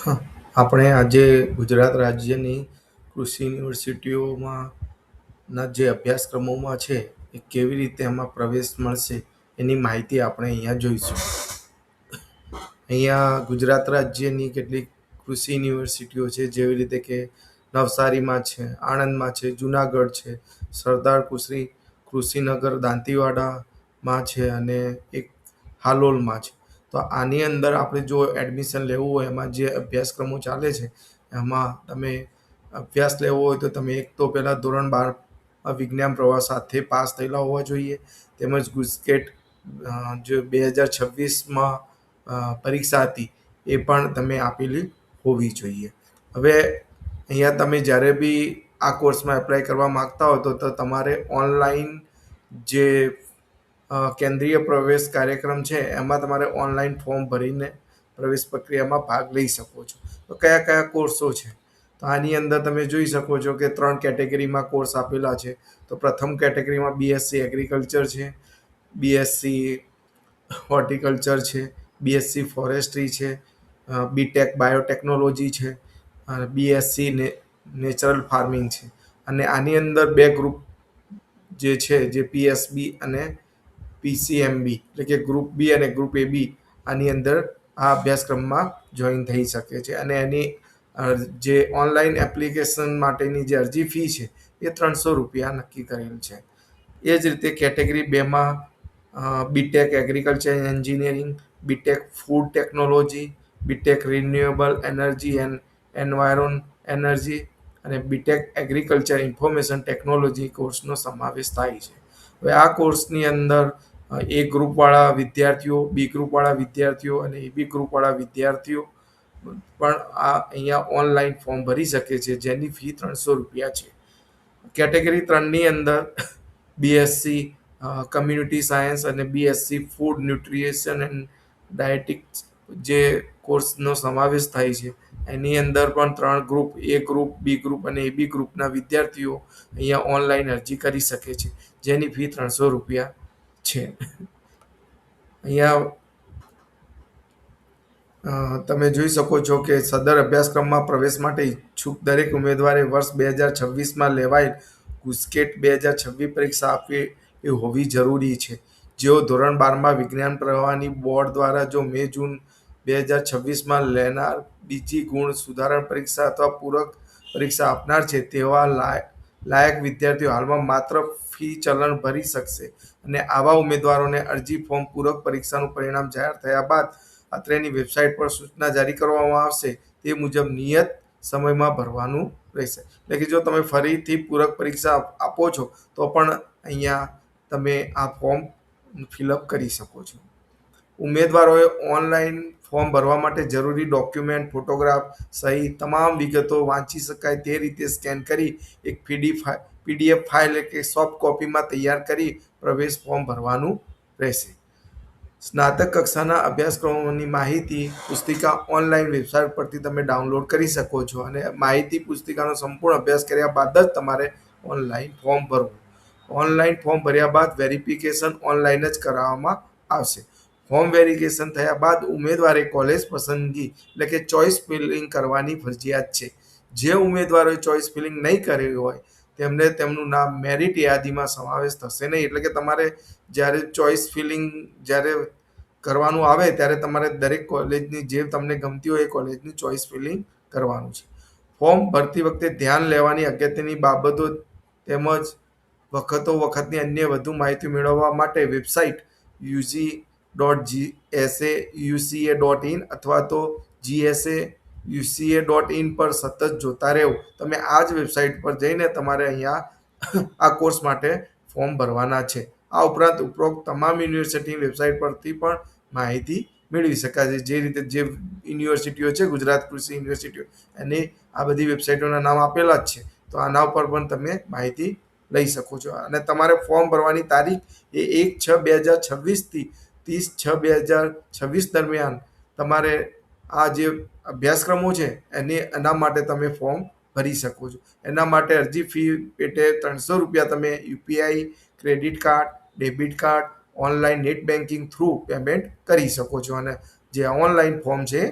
આપણે આજે ગુજરાત રાજ્યની કૃષિ યુનિવર્સિટીઓમાં ના જે અભ્યાસક્રમોમાં છે એ કેવી રીતે એમાં પ્રવેશ મળશે એની માહિતી આપણે અહીંયા જોઈશું. અહીંયા ગુજરાત રાજ્યની કેટલીક કૃષિ યુનિવર્સિટીઓ છે, જેવી રીતે કે નવસારીમાં છે, આણંદમાં છે, જુનાગઢ છે, સરદાર કૃષિનગર દાંતીવાડામાં છે અને એક હાલોલમાં છે. તો આની અંદર આપણે જો એડમિશન લેવું હોય, એમાં જે અભ્યાસક્રમો ચાલે છે એમાં તમે અભ્યાસ લેવો હોય તો તમે એક તો પહેલાં ધોરણ 12 વિજ્ઞાન પ્રવાહ સાથે પાસ થયેલા હોવા જોઈએ, તેમજ ગુજકેટ જે 2026માં પરીક્ષા હતી એ પણ તમે આપેલી હોવી જોઈએ. હવે અહીંયા તમે જ્યારે બી આ કોર્સમાં એપ્લાય કરવા માગતા હો તો તમારે ઓનલાઈન જે કેન્દ્રીય પ્રવેશ કાર્યક્રમ છે એમાં તમારે ઓનલાઈન ફોર્મ ભરીને પ્રવેશ પ્રક્રિયામાં ભાગ લઈ શકો છો. તો કયા કયા કોર્સો છે? તો આની અંદર તમે જોઈ શકો છો કે 3 કેટેગરીમાં કોર્સ આપેલા છે. તો પ્રથમ કેટેગરીમાં બીએસસી એગ્રીકલ્ચર છે, બીએસસી હોર્ટિકલ્ચર છે, બીએસસી ફોરેસ્ટ્રી છે, બીટેક બાયોટેકનોલોજી છે, બીએસસી નેચરલ ફાર્મિંગ છે. અને આની અંદર 2 ગ્રુપ જે છે, જે પીએસબી અને પીસીએમબી એટલે કે ગ્રુપ બી અને ગ્રુપ એ બી આની અંદર આ અભ્યાસક્રમમાં જોઈન થઈ શકે છે. અને એની જે ઓનલાઈન એપ્લિકેશન માટેની જે અરજી ફી છે એ 300 રૂપિયા નક્કી કરેલ છે. એ જ રીતે કેટેગરી 2માં BTech agriculture engineering, BTech food technology, BTech renewable energy and environ energy અને બીટેક એગ્રીકલ્ચર ઇન્ફોર્મેશન ટેકનોલોજી કોર્સનો સમાવેશ થાય છે. હવે આ કોર્સની અંદર એ ગ્રુપવાળા વિદ્યાર્થીઓ, બી ગ્રુપવાળા વિદ્યાર્થીઓ અને એબી ગ્રુપવાળા વિદ્યાર્થીઓ પણ અહીંયા ઓનલાઈન ફોર્મ ભરી શકે છે, જેની ફી 300 રૂપિયા છે. કેટેગરી 3ની અંદર બીએસસી કમ્યુનિટી સાયન્સ અને બીએસસી ફૂડ ન્યુટ્રિશન એન્ડ ડાયટિક્સ જે કોર્સનો સમાવેશ થાય છે, એની અંદર પણ 3 ગ્રુપ, એ ગ્રુપ, બી ગ્રુપ અને એબી ગ્રુપના વિદ્યાર્થીઓ અહીંયા ઓનલાઈન અરજી કરી શકે છે, જેની ફી 300 રૂપિયા છે. અહીંયા તમે જોઈ શકો છો કે સદર અભ્યાસક્રમમાં પ્રવેશ માટે ઈચ્છુક દરેક ઉમેદવારે વર્ષ 2026માં લેવાયેલ ગુજકેટ 2026 પરીક્ષા આપવી એ હોવી જરૂરી છે. જેઓ ધોરણ 12માં વિજ્ઞાન પ્રવાહની બોર્ડ દ્વારા જો મે-જૂન 2026માં લેનાર બીજી ગુણ સુધારણ પરીક્ષા અથવા પૂરક પરીક્ષા આપનાર છે, તેવા લાયક વિદ્યાર્થીઓ હાલમાં માત્ર ફી ચલણ ભરી શકશે. અને આવા ઉમેદવારોને અરજી ફોર્મ પૂરક પરીક્ષાનું પરિણામ જાહેર થયા બાદ અત્રેની વેબસાઇટ પર સૂચના જારી કરવામાં આવશે, તે મુજબ નિયત સમયમાં ભરવાનું રહેશે. એટલે કે જો તમે ફરીથી પૂરક પરીક્ષા આપો છો તો પણ અહીંયા તમે આ ફોર્મ ફિલઅપ કરી શકો છો. ઉમેદવારોએ ઓનલાઈન ફોર્મ ભરવા માટે જરૂરી ડોક્યુમેન્ટ, ફોટોગ્રાફ સહિત તમામ વિગતો વાંચી શકાય તે રીતે સ્કેન કરી એક પીડીએફ ફાઇલ કે સોફ્ટ કોપીમાં તૈયાર કરી પ્રવેશ ફોર્મ ભરવાનું રહેશે. સ્નાતક કક્ષાના અભ્યાસક્રમોની માહિતી પુસ્તિકા ઓનલાઈન વેબસાઇટ પરથી તમે ડાઉનલોડ કરી શકો છો. અને માહિતી પુસ્તિકાનો સંપૂર્ણ અભ્યાસ કર્યા બાદ જ તમારે ઓનલાઈન ફોર્મ ભરવું. ઓનલાઈન ફોર્મ ભર્યા બાદ વેરિફિકેશન ઓનલાઈન જ કરાવવામાં આવશે. ફોર્મ વેરિફિકેશન થયા બાદ ઉમેદવારે કોલેજ પસંદગી એટલે કે ચોઇસ ફિલિંગ કરવાની ફરજિયાત છે. જે ઉમેદવારોએ ચોઇસ ફિલિંગ નહીં કરી હોય તેમને તેમનું નામ મેરિટ યાદીમાં સમાવેશ થશે નહીં. એટલે કે તમારે જ્યારે ચોઇસ ફિલિંગ જ્યારે કરવાનું આવે ત્યારે તમારે દરેક કોલેજની જે તમને ગમતી હોય એ કોલેજની ચોઇસ ફિલિંગ કરવાનું છે. ફોર્મ ભરતી વખતે ધ્યાન લેવાની અગત્યની બાબતો તેમજ વખતની અન્ય વધુ માહિતી મેળવવા માટે વેબસાઇટ UG.GSAUCA.in અથવા તો GSAUCA.in પર સતત જોતા રહેવું. તમે આ જ વેબસાઇટ પર જઈને તમારે અહીંયા આ કોર્સ માટે ફોર્મ ભરવાના છે. આ ઉપરાંત ઉપરોક્ત તમામ યુનિવર્સિટીની વેબસાઇટ પરથી પણ માહિતી મેળવી શકાય છે. જે રીતે જે યુનિવર્સિટીઓ છે, ગુજરાત કૃષિ યુનિવર્સિટીઓ, એની આ બધી વેબસાઇટોના નામ આપેલા જ છે. તો આના ઉપર પણ તમે માહિતી લઈ શકો છો. અને તમારે ફોર્મ ભરવાની તારીખ એ 1/6/2026 થી 30/6/2026 દરમિયાન તમારે આ જે અભ્યાસક્રમો છે એના માટે તમે ફોર્મ ભરી શકો છો. એના માટે અરજી ફી પેટે 300 રૂપિયા તમે UPI, credit card, debit card, online net banking through payment કરી શકો છો. અને જે ઓનલાઈન ફોર્મ છે